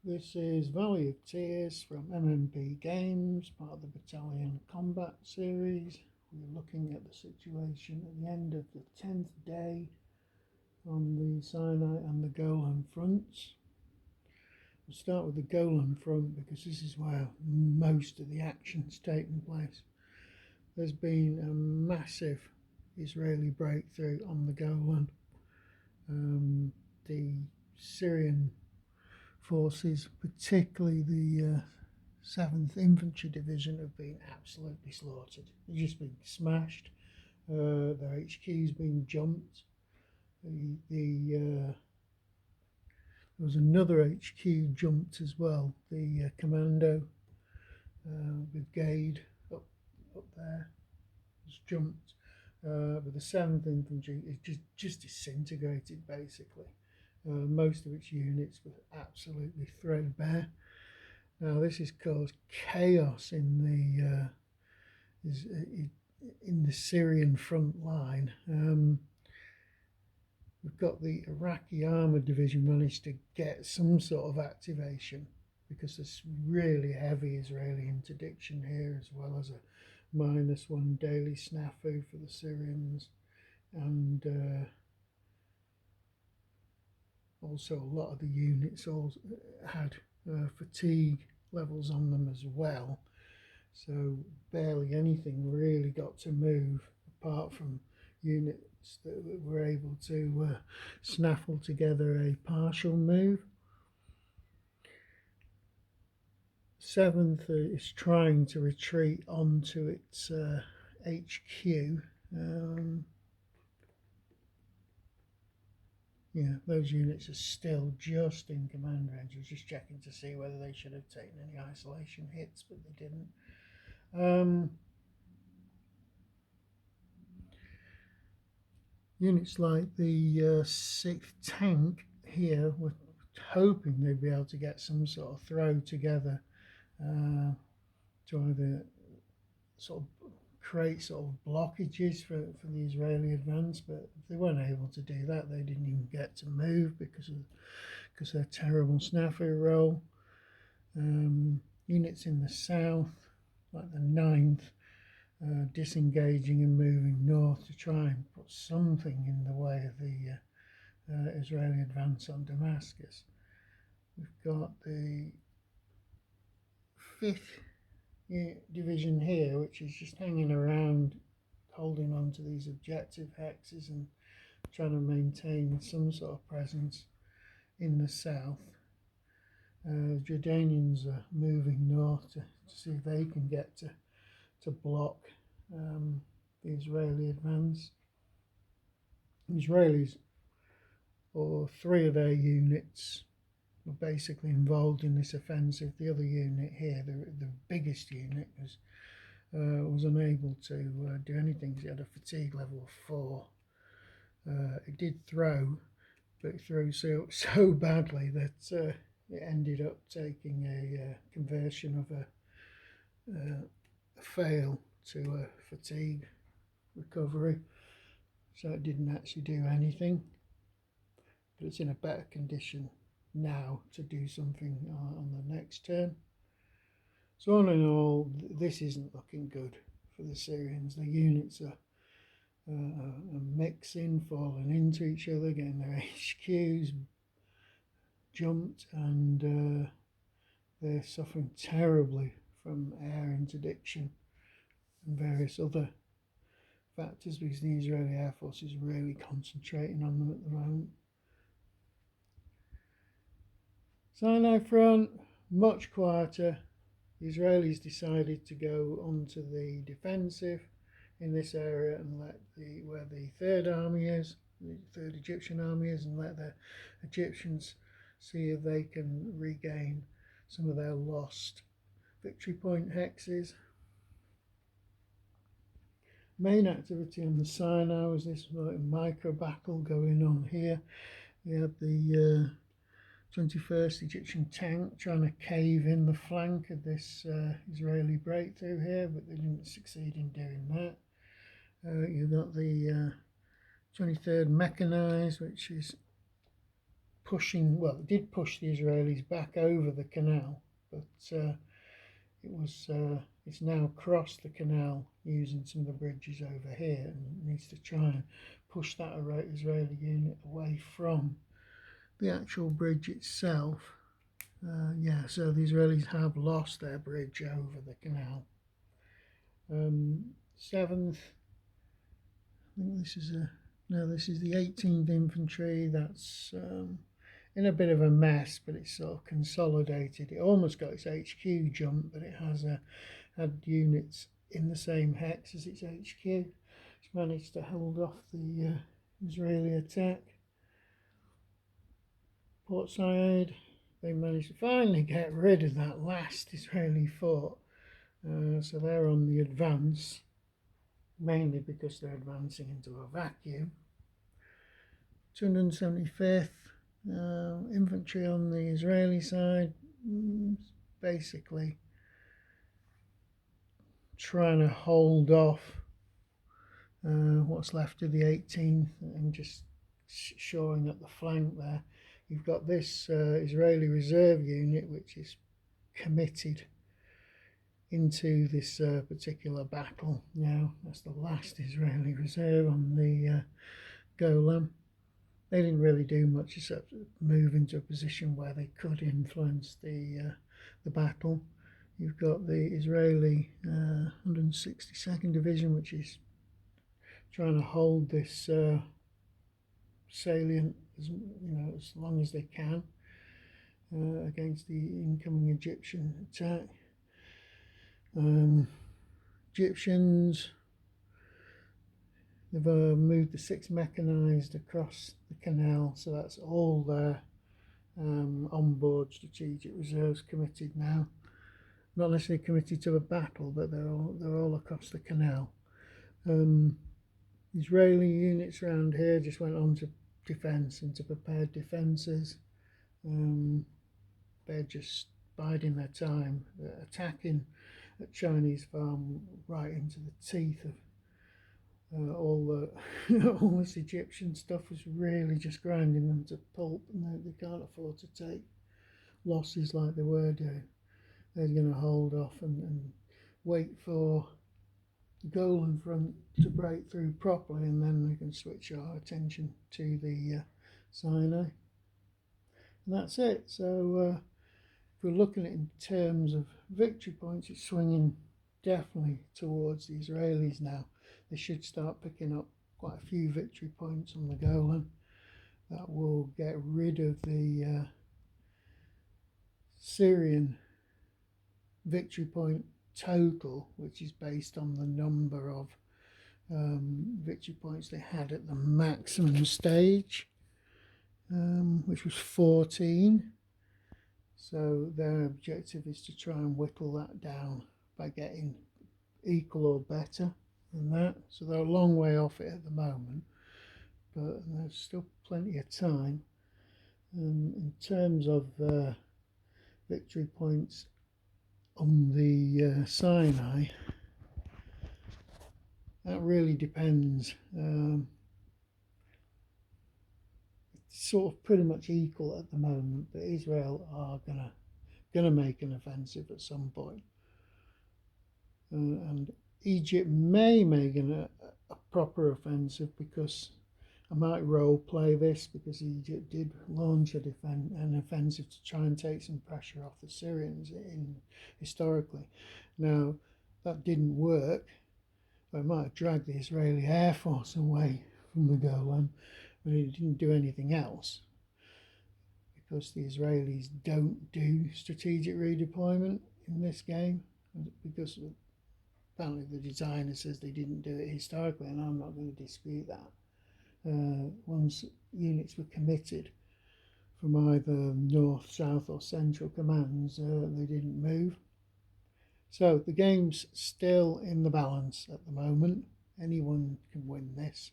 This is Valley of Tears from MMP Games, part of the Battalion Combat series. We're looking at the situation at the end of the 10th day on the Sinai and the Golan fronts. We'll start with the Golan front because this is where most of the action's taken place. There's been a massive Israeli breakthrough on the Golan. The Syrian forces, particularly the 7th Infantry Division, have been absolutely slaughtered. They've just been smashed. Their HQ's been jumped. There was another HQ jumped as well. The commando brigade up there was jumped. But the 7th Infantry is just disintegrated basically. Most of its units were absolutely threadbare. Now this has caused chaos in the Syrian front line. We've got the Iraqi Armoured Division managed to get some sort of activation because there's really heavy Israeli interdiction here, as well as a -1 daily snafu for the Syrians, and also a lot of the units also had fatigue levels on them as well, so barely anything really got to move apart from units that were able to snaffle together a partial move. 7th is trying to retreat onto its HQ. Yeah, those units are still just in command range. I was just checking to see whether they should have taken any isolation hits, but they didn't. Units like the 6th tank here were hoping they'd be able to get some sort of throw together to either sort of create sort of blockages for the Israeli advance, but if they weren't able to do that, they didn't even get to move because of their terrible snafu roll. Units in the south, like the 9th, disengaging and moving north to try and put something in the way of the Israeli advance on Damascus. We've got the 5th division here, which is just hanging around, holding on to these objective hexes and trying to maintain some sort of presence in the south. Jordanians are moving north to see if they can get to block the Israeli advance. The Israelis, or 3 of their units, were basically involved in this offensive. The other unit here, the biggest unit, was unable to do anything. It had a fatigue level of 4. It did throw, but it threw so badly that it ended up taking a conversion of a fail to a fatigue recovery, so it didn't actually do anything, but it's in a better condition now to do something on the next turn. So all in all, this isn't looking good for the Syrians. The units are mixing, falling into each other, getting their HQs jumped, and they're suffering terribly from air interdiction and various other factors because the Israeli Air Force is really concentrating on them at the moment. Sinai front, much quieter. The Israelis decided to go onto the defensive in this area and let where the 3rd Army is, the 3rd Egyptian Army is, and let the Egyptians see if they can regain some of their lost victory point hexes. Main activity on the Sinai was this micro battle going on here. We had the 21st Egyptian tank trying to cave in the flank of this Israeli breakthrough here, but they didn't succeed in doing that. You've got the 23rd Mechanized, which is pushing, well, it did push the Israelis back over the canal, but it's now crossed the canal using some of the bridges over here, and needs to try and push that Israeli unit away from the actual bridge itself. Yeah, so the Israelis have lost their bridge over the canal. 7th, I think this is this is the 18th Infantry. That's in a bit of a mess, but it's sort of consolidated. It almost got its HQ jump, but it has had units in the same hex as its HQ. It's managed to hold off the Israeli attack. Port Said, they managed to finally get rid of that last Israeli fort. So they're on the advance, mainly because they're advancing into a vacuum. 275th Infantry on the Israeli side, basically trying to hold off what's left of the 18th and just shoring up the flank there. You've got this Israeli reserve unit which is committed into this particular battle now. That's the last Israeli reserve on the Golan. They didn't really do much except move into a position where they could influence the battle. You've got the Israeli 162nd Division, which is trying to hold this salient as long as they can against the incoming Egyptian attack. Egyptians, they've moved the 6th Mechanized across the canal, so that's all their onboard strategic reserves committed now. Not necessarily committed to a battle, but they're all across the canal. Israeli units around here just went on to defence, into prepared defences. They're just biding their time, attacking at Chinese farm right into the teeth of all this Egyptian stuff. Was really just grinding them to pulp, and they can't afford to take losses like they were doing. They're going to hold off and wait for the Golan front to break through properly, and then we can switch our attention to the Sinai. And that's it. So if we're looking at it in terms of victory points, it's swinging definitely towards the Israelis now. They should start picking up quite a few victory points on the Golan. That will get rid of the Syrian victory point total, which is based on the number of victory points they had at the maximum stage, which was 14. So their objective is to try and whittle that down by getting equal or better than that. So they're a long way off it at the moment, but there's still plenty of time. In terms of victory points on the Sinai, that really depends. It's sort of pretty much equal at the moment, but Israel are gonna make an offensive at some point, and Egypt may make a proper offensive, because I might role play this, because Egypt did launch an offensive to try and take some pressure off the Syrians historically. Now that didn't work. I might have dragged the Israeli Air Force away from the Golan, but it didn't do anything else, because the Israelis don't do strategic redeployment in this game, because apparently the designer says they didn't do it historically, and I'm not going to dispute that. Once units were committed from either north, south or central commands, they didn't move. So the game's still in the balance at the moment. Anyone can win this.